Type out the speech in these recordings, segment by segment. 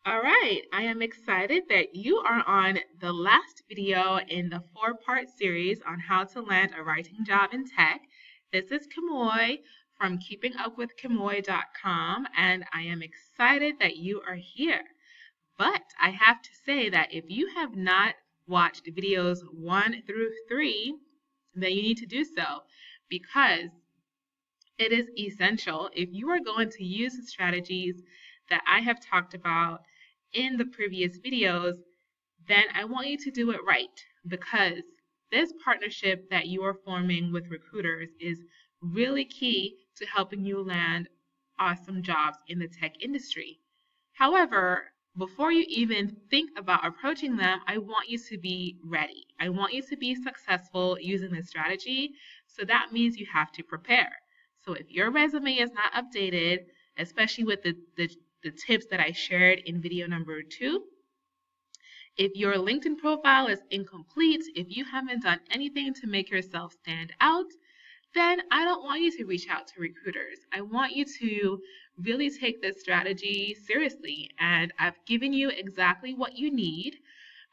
All right, I am excited that you are on the last video in the four-part series on how to land a writing job in tech. This is Kimoy from keepingupwithkimoy.com, and I am excited that you are here. But I have to say that if you have not watched videos 1 through 3, then you need to do so because it is essential if you are going to use the strategies that I have talked about in the previous videos, then I want you to do it right because this partnership that you are forming with recruiters is really key to helping you land awesome jobs in the tech industry. However, before you even think about approaching them, I want you to be ready. I want you to be successful using this strategy. So that means you have to prepare. So if your resume is not updated, especially with the tips that I shared in video number 2, if your LinkedIn profile is incomplete, if you haven't done anything to make yourself stand out, then I don't want you to reach out to recruiters. I want you to really take this strategy seriously. And I've given you exactly what you need.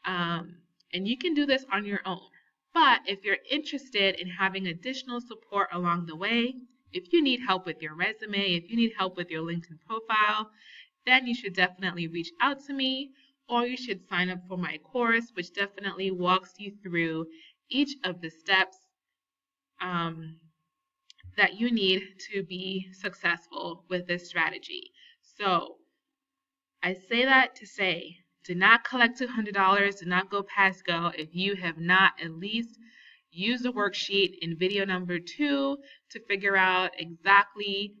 And you can do this on your own. But if you're interested in having additional support along the way, if you need help with your resume, if you need help with your LinkedIn profile, then you should definitely reach out to me, or you should sign up for my course, which definitely walks you through each of the steps that you need to be successful with this strategy. So I say that to say, do not collect $200, do not go past go if you have not at least used the worksheet in video number 2 to figure out exactly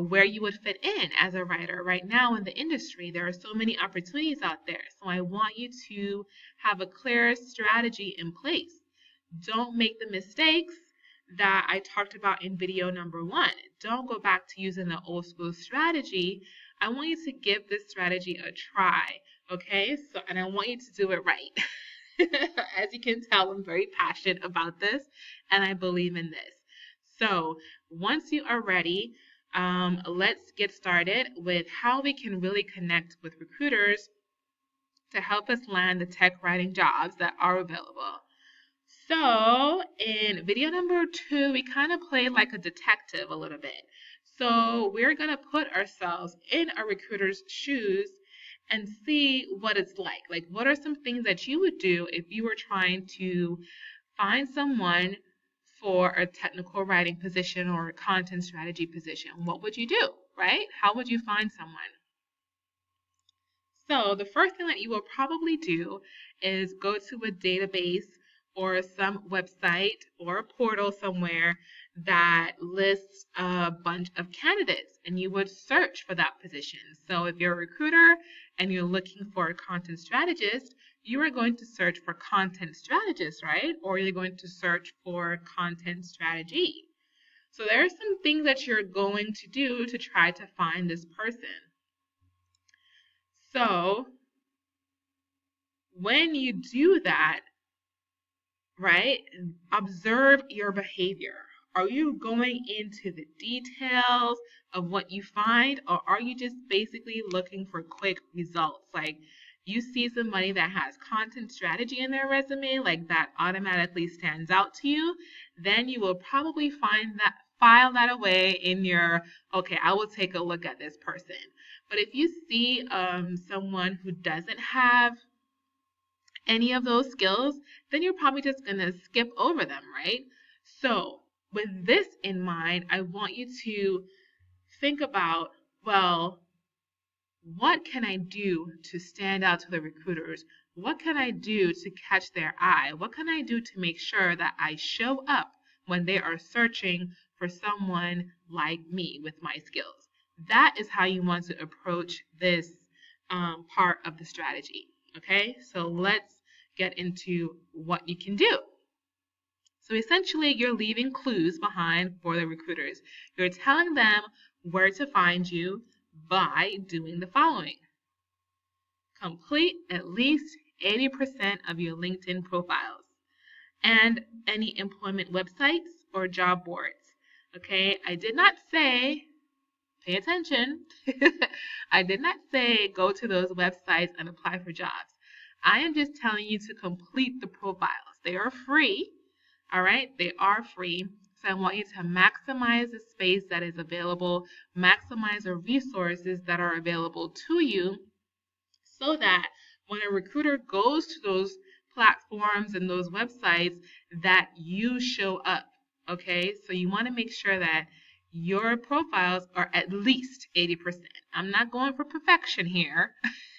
where you would fit in as a writer. Right now in the industry, there are so many opportunities out there. So I want you to have a clear strategy in place. Don't make the mistakes that I talked about in video number 1. Don't go back to using the old school strategy. I want you to give this strategy a try, okay? And I want you to do it right. As you can tell, I'm very passionate about this, and I believe in this. So once you are ready, let's get started with how we can really connect with recruiters to help us land the tech writing jobs that are available. So in video number 2, we kind of played like a detective a little bit. So we're going to put ourselves in a recruiter's shoes and see what it's like. Like, what are some things that you would do if you were trying to find someone for a technical writing position or a content strategy position? What would you do, right? How would you find someone? So the first thing that you will probably do is go to a database or some website or a portal somewhere that lists a bunch of candidates, and you would search for that position. So if you're a recruiter and you're looking for a content strategist, you are going to search for content strategist, right? Or you're going to search for content strategy. So there are some things that you're going to do to try to find this person. So when you do that, right, observe your behavior. Are you going into the details of what you find, or are you just basically looking for quick results? Like, you see somebody that has content strategy in their resume, like that automatically stands out to you, then you will probably file that away in your, okay, I will take a look at this person. But if you see someone who doesn't have any of those skills, then you're probably just going to skip over them, right? So with this in mind, I want you to think about, well, what can I do to stand out to the recruiters? What can I do to catch their eye? What can I do to make sure that I show up when they are searching for someone like me with my skills? That is how you want to approach this part of the strategy. Okay, so let's get into what you can do. So essentially, you're leaving clues behind for the recruiters. You're telling them where to find you by doing the following. Complete at least 80% of your LinkedIn profiles and any employment websites or job boards. Okay, I did not say pay attention. I did not say go to those websites and apply for jobs. I am just telling you to complete the profiles. They are free. All right, they are free. So I want you to maximize the space that is available, maximize the resources that are available to you, so that when a recruiter goes to those platforms and those websites, that you show up. Okay, so you want to make sure that your profiles are at least 80%. I'm not going for perfection here.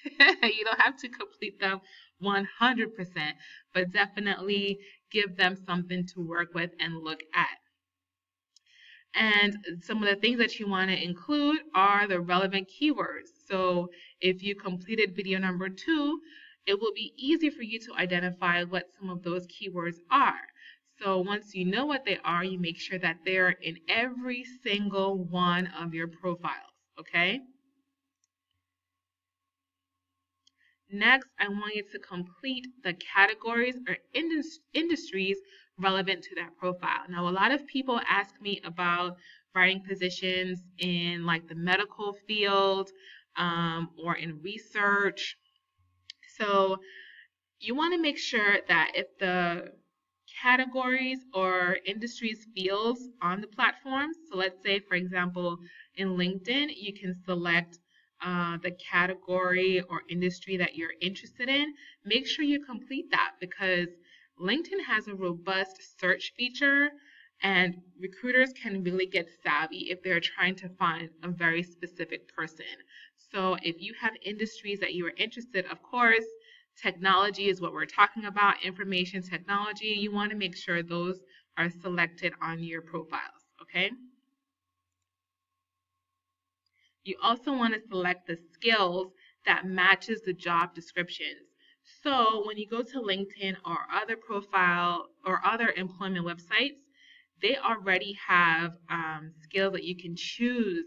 You don't have to complete them 100%, but definitely give them something to work with and look at. And some of the things that you want to include are the relevant keywords. So if you completed video number 2, it will be easy for you to identify what some of those keywords are. So once you know what they are, you make sure that they're in every single one of your profiles, okay? Next, I want you to complete the categories or industries relevant to that profile. Now, a lot of people ask me about writing positions in like the medical field or in research. So you want to make sure that if the categories or industries fields on the platform, so let's say, for example, in LinkedIn, you can select the category or industry that you're interested in. Make sure you complete that, because LinkedIn has a robust search feature, and recruiters can really get savvy if they're trying to find a very specific person. So if you have industries that you are interested, of course, technology is what we're talking about, information technology. You want to make sure those are selected on your profiles, okay? You also want to select the skills that matches the job descriptions. So when you go to LinkedIn or other profile or other employment websites, they already have skills that you can choose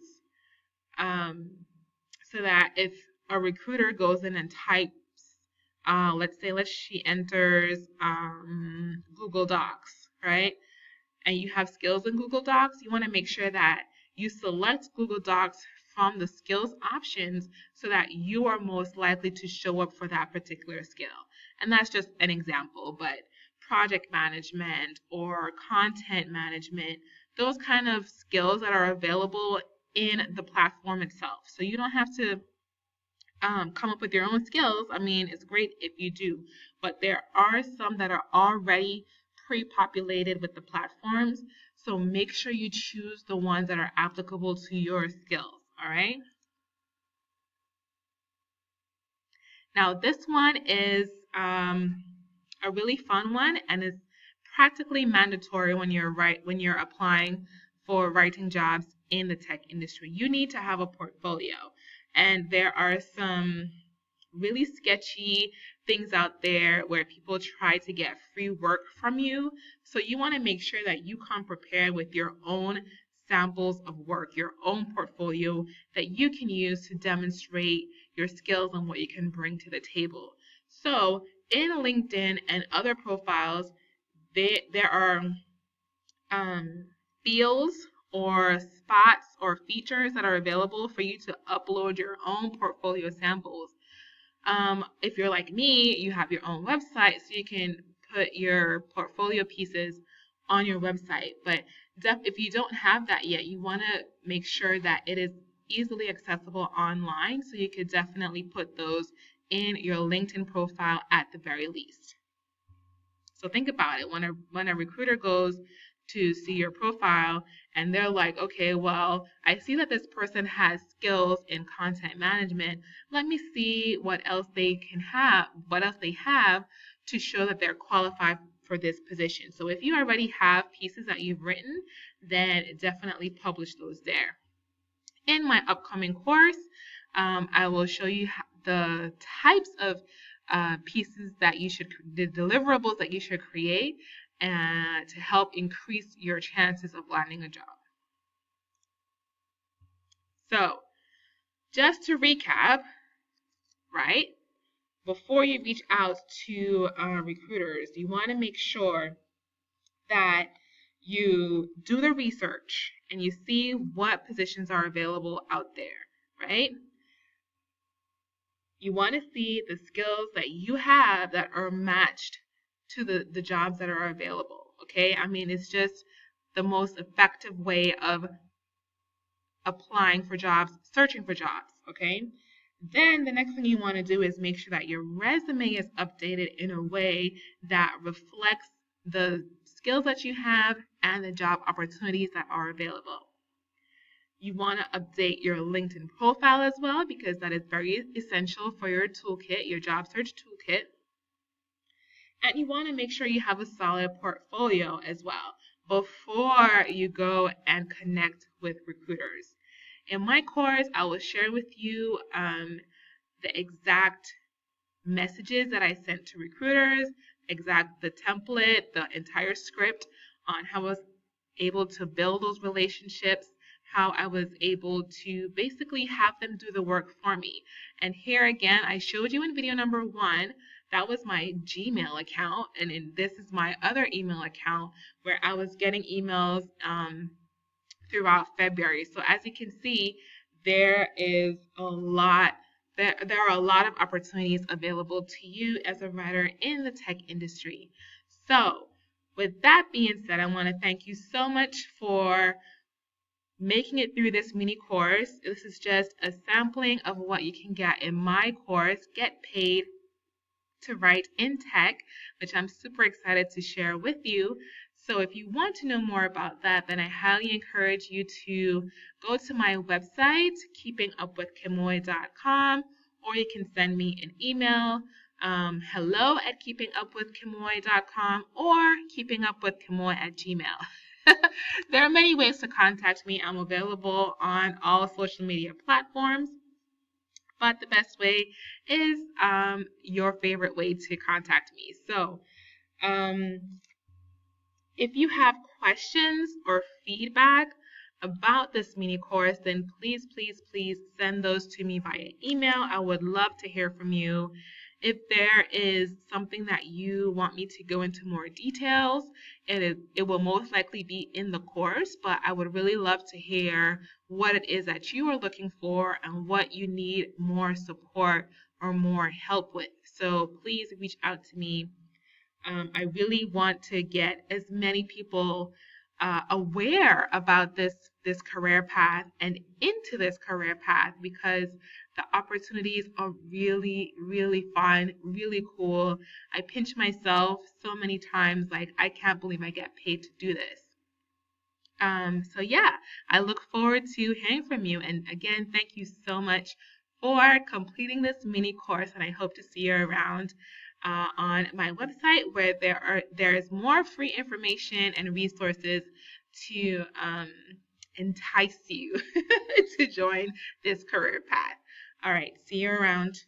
so that if a recruiter goes in and types, let's say she enters Google Docs, right? And you have skills in Google Docs, you want to make sure that you select Google Docs from the skills options so that you are most likely to show up for that particular skill. And that's just an example, but project management or content management, those kind of skills that are available in the platform itself. So you don't have to come up with your own skills. I mean, it's great if you do, but there are some that are already pre-populated with the platforms. So make sure you choose the ones that are applicable to your skills, all right? Now this one is a really fun one, and it's practically mandatory when you're applying for writing jobs in the tech industry. You need to have a portfolio. And there are some really sketchy things out there where people try to get free work from you. So you want to make sure that you come prepared with your own samples of work, your own portfolio that you can use to demonstrate your skills and what you can bring to the table. So in LinkedIn and other profiles, there are fields or spots or features that are available for you to upload your own portfolio samples. If you're like me, you have your own website, so you can put your portfolio pieces on your website. But if you don't have that yet, you want to make sure that it is easily accessible online, so you could definitely put those in your LinkedIn profile at the very least. So think about it. When a recruiter goes to see your profile and they're like, okay, well, I see that this person has skills in content management. Let me see what else they have to show that they're qualified for this position. So if you already have pieces that you've written, then definitely publish those there. In my upcoming course, I will show you the types of pieces that the deliverables that you should create and to help increase your chances of landing a job. So just to recap, right, before you reach out to recruiters, you want to make sure that you do the research and you see what positions are available out there, right? You want to see the skills that you have that are matched to the jobs that are available, okay? I mean, it's just the most effective way of applying for jobs, searching for jobs, okay? Then the next thing you want to do is make sure that your resume is updated in a way that reflects the skills that you have and the job opportunities that are available. You want to update your LinkedIn profile as well because that is very essential for your toolkit, your job search toolkit. And you want to make sure you have a solid portfolio as well before you go and connect with recruiters. In my course, I will share with you the exact messages that I sent to recruiters, the template, the entire script on how I was able to build those relationships, how I was able to basically have them do the work for me. And here again, I showed you in video number 1, that was my Gmail account, and this is my other email account where I was getting emails throughout February. So as you can see, there are a lot of opportunities available to you as a writer in the tech industry. So with that being said, I want to thank you so much for making it through this mini course. This is just a sampling of what you can get in my course, Get Paid to Write in Tech, which I'm super excited to share with you. So if you want to know more about that, then I highly encourage you to go to my website, keepingupwithkimoy.com, or you can send me an email, hello@keepingupwithkimoy.com or keepingupwithkimoy@gmail. There are many ways to contact me. I'm available on all social media platforms, but the best way is your favorite way to contact me. So if you have questions or feedback about this mini course, then please send those to me via email. I would love to hear from you. If there is something that you want me to go into more details, it will most likely be in the course, but I would really love to hear what it is that you are looking for and what you need more support or more help with. So please reach out to me. I really want to get as many people aware about this career path and into this career path because the opportunities are really, really fun, really cool. I pinch myself so many times, like I can't believe I get paid to do this. So yeah, I look forward to hearing from you. And again, thank you so much for completing this mini course, and I hope to see you around on my website where there is more free information and resources to entice you to join this career path. All right, see you around.